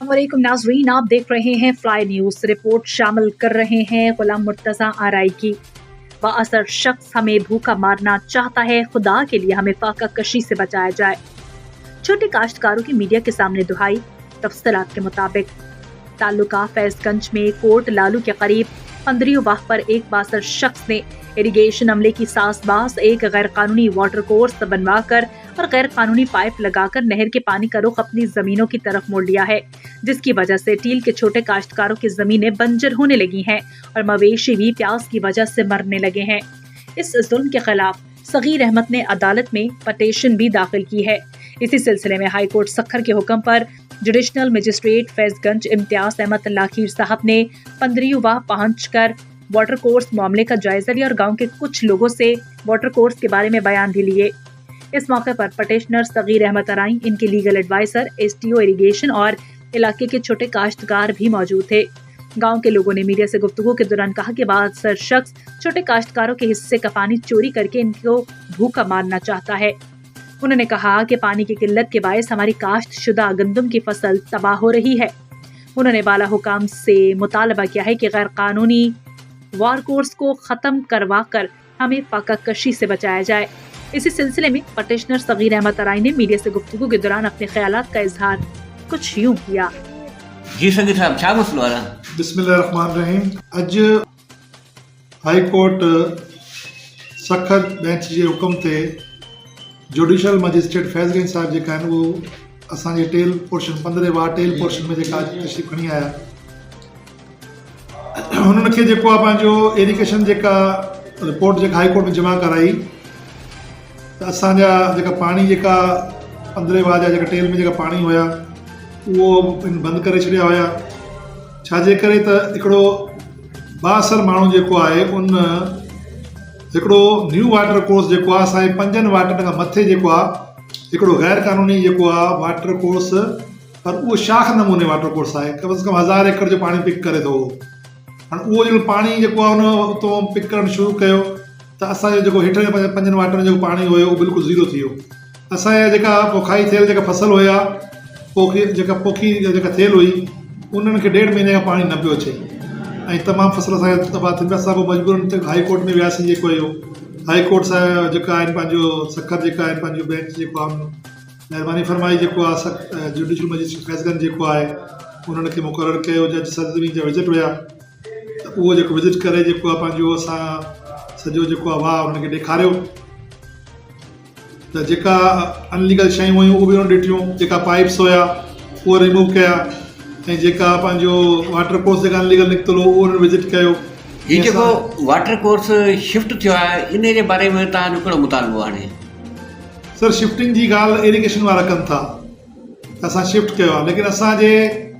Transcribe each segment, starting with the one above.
वालेकुम नाज़रीन, आप देख रहे हैं फ्लाई न्यूज़। रिपोर्ट शामिल कर रहे हैं गुलाम मुर्तज़ा आरई की। बाअसर शख्स हमें भूखा मारना चाहता है, खुदा के लिए हमें फाका कशी से बचाया जाए। छोटे काश्तकारों की मीडिया के सामने दुहाई। तफसीलात के मुताबिक ताल्लुका फैजगंज में कोट लालू के करीब 15 वाह पर एक बासर शख्स ने इरिगेशन अमले की सासबाज एक गैर कानूनी वाटर कोर्स बनवाकर और गैर कानूनी पाइप लगाकर नहर के पानी का रुख अपनी जमीनों की तरफ मोड़ लिया है, जिसकी वजह से टील के छोटे काश्तकारों की जमीनें बंजर होने लगी हैं और मवेशी भी प्यास की वजह से मरने लगे हैं। इस जुल्म के खिलाफ सगीर अहमद ने अदालत में पटिशन भी दाखिल की है। इसी सिलसिले में हाई कोर्ट सखर के हुक्म पर जुडिशनल मजिस्ट्रेट फैजगंज इम्तियाज अहमद लाखीर साहब ने 15 वाह पहुंचकर वाटर कोर्स मामले का जायजा लिया और गांव के कुछ लोगों से वाटर कोर्स के बारे में बयान भी लिए। इस मौके पर पटिशनर सगीर अहमद अराई, इनके लीगल एडवाइजर, एसटीओ इरिगेशन और इलाके के छोटे काश्तकार भी मौजूद थे। गांव के लोगों ने मीडिया से गुफ्तगू के दौरान कहा कि बादशाह शख्स छोटे काश्तकारों के हिस्से का पानी चोरी करके इनको भूखा मारना चाहता है। उन्होंने कहा कि पानी की किल्लत के बायस हमारी काश्त शुदा गंदम की फसल तबाह हो रही है। उन्होंने बाला हुकाम से मुतालबा किया है कि गैर कानूनी वार कोर्स को खत्म करवा कर हमें फाका कशी से बचाया जाए। इसी सिलसिले में पटिशनर सगीर अहमद अराई ने मीडिया से गुफ्तगू के दौरान अपने ख्यालात का इजहार कुछ यूं किया। जी सगीर साहब, छा मसलो आ रहा? बिस्मिल्लाहिर्रहमानिर्रहीम। अज हाई कोर्ट सखर बेंच के हुक्म ते जुडिशल मजिस्ट्रेट फैज़गंज साहब जेका आहिनि उहो असांजे टेल पोर्शन 15 वाह टेल पोर्शन में जेका तशरीफ़ खणी आया, हुननि खे जेको आहे पंहिंजो एरिगेशन जेका रिपोर्ट जेका हाई कोर्ट में जमा कराई त असांजा जेका पाणी जेका 15 वाह जा जेका टेल में जेका पाणी हुया उहो बंदि करे छॾिया हुया। छाजे करे त हिकिड़ो बाअसर माण्हू जेको आहे उन हिकिड़ो न्यू वाटर कोर्स जेको आहे असांजे 5 वाटरनि खां मथे जेको आहे हिकिड़ो गैर कानूनी जेको आहे वाटर कोर्स, पर उहो शाख नमूने वाटर कोर्स आहे, कम से कम 1000 एकड़ जो पाणी पिक करे थो। हाणे उहो जेको पाणी जेको आहे उन उतां पिक करणु शुरू कयो त असांजो जेको हेठि 5 वाटरनि जो पाणी हुयो उहो बिल्कुलु ज़ीरो थी वियो। असांजा जेका पोखाई थियल जेका फसल हुया, पोखी जेका थियल हुई, उन्हनि खे 1.5 महीने खां पाणी न पियो अचे ऐं तमामु फसल असांखे तबाह थी पिया। असां पोइ मजबूरन हाई कोर्ट में वियासीं। जेको इहो हाई कोर्ट सां जेका आहिनि पंहिंजो सखर जेका आहिनि पंहिंजो बेंच जेको आहे महिरबानी फरमाई जेको आहे जुडिशल मजिस्ट्रेट फैज़गंज जेको आहे उन्हनि खे मुक़ररु कयो। जज सरज़मीन जा विज़िट हुया त उहो जेको विज़िट करे जेको आहे पंहिंजो असां सॼो जेको आहे वाह उन्हनि खे ॾेखारियो त जेका अनलीगल शयूं हुयूं उहे बि उन्हनि ॾिठियूं, जेका पाइप्स हुया उहो रिमूव कया ऐं जेका पंहिंजो वाटर कोर्स जेका अनलीगल निकितल हो उहो उन्हनि विज़िट कयो। ही जेको वाटर कोर्स शिफ्ट थियो आहे इन जे बारे में तव्हांजो कहिड़ो मुतालबो आहे? सर, शिफ्टिंग जी ॻाल्हि इरिगेशन वारा कनि था, असां शिफ्ट कयो आहे, लेकिन असांजे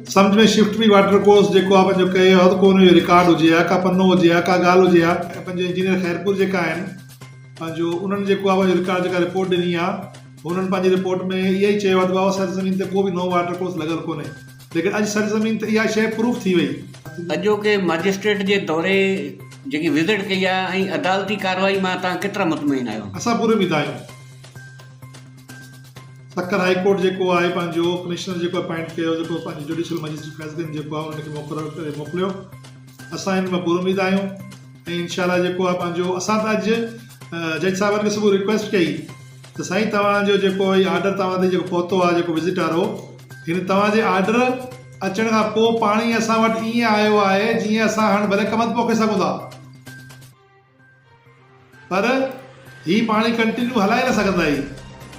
सम्झ में शिफ्ट बि वाटर कोर्स जेको आहे पंहिंजो कयो आहे कोन हुयो। रिकॉर्ड हुजे या का पनो हुजे या का ॻाल्हि हुजे या पंहिंजो इंजीनियर खैरपुर जेका आहिनि पंहिंजो उन्हनि जेको आहे पंहिंजो रिकॉर्ड जेका रिपोर्ट ॾिनी आहे, हुननि पंहिंजी रिपोर्ट में इहा ई चयो आहे त बाबा सरज़मीन ते को बि नओं वाटर कोर्स लॻल कोन्हे, लेकिन अॼु सरज़मीन ते इहा शइ प्रूफ थी वई। अॼोके मजिस्ट्रेट जे दौरे जेकी विज़िट कई आहे ऐं अदालती कार्रवाई मां तव्हां केतिरा मुतमइन आहियो? असां पूरे उम्मीद आहियूं। सखर हाई कोर्ट जेको आहे पंहिंजो कमिश्नर जेको अपॉइंट कयो, जेको पंहिंजो जुडिशल मजिस्ट्रेट फैज़गंज जेको आहे उनखे मुक़ररु करे मोकिलियो। असां हिन में पूरे उम्मीद आहियूं ऐं इंशाल्लाह जेको आहे पंहिंजो असां त अॼु जज साहिबनि खे सुबुह रिक्वेस्ट कई त साईं तव्हांजो जेको ई ऑर्डर तव्हां ते जेको पहुतो आहे जेको विज़िट वारो, हिन तव्हांजे ऑर्डर अचण खां पोइ पाणी असां वटि ईअं आयो आहे जीअं असां हाणे भले कम ते पोखे सघूं था, पर हीउ पाणी कंटिन्यू हलाए न सघंदा। ही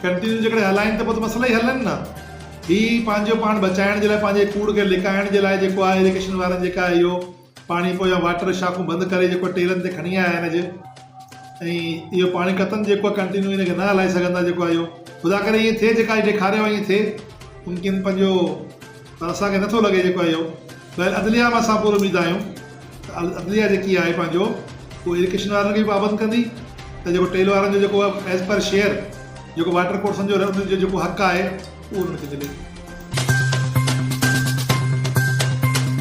कंटिन्यू जेकॾहिं हलाइनि त पोइ त मसइला ई हलनि न। हीउ पंहिंजो पाण बचाइण जे लाइ, पंहिंजे कूड़ खे लिकाइण जे लाइ जेको आहे इरिगेशन वारनि जेका इहो पाणी पोयां वाटर शाखूं बंदि करे जेको टेलनि ते खणी आया आहिनि अॼु, ऐं इहो पाणी क़तन जेको आहे कंटिन्यू हिनखे न हलाए सघंदा। जेको आहे इहो ख़ुदा करे ईअं थिए, जेका ॾेखारियो ईअं थिए मुमकिन पंहिंजो, पर असांखे नथो लॻे जेको आहे इहो। पर अदलिया में असां पूरी उम्मीद आहियूं त अदलिया जेकी आहे पंहिंजो उहो इरिगेशन वारनि खे बि पाबंद कंदी त जेको टेल वारनि जो जेको एज़ पर शेयर जेको वाटर कोर्सनि जो जेको हक़ आहे उहो उन्हनि खे मिले।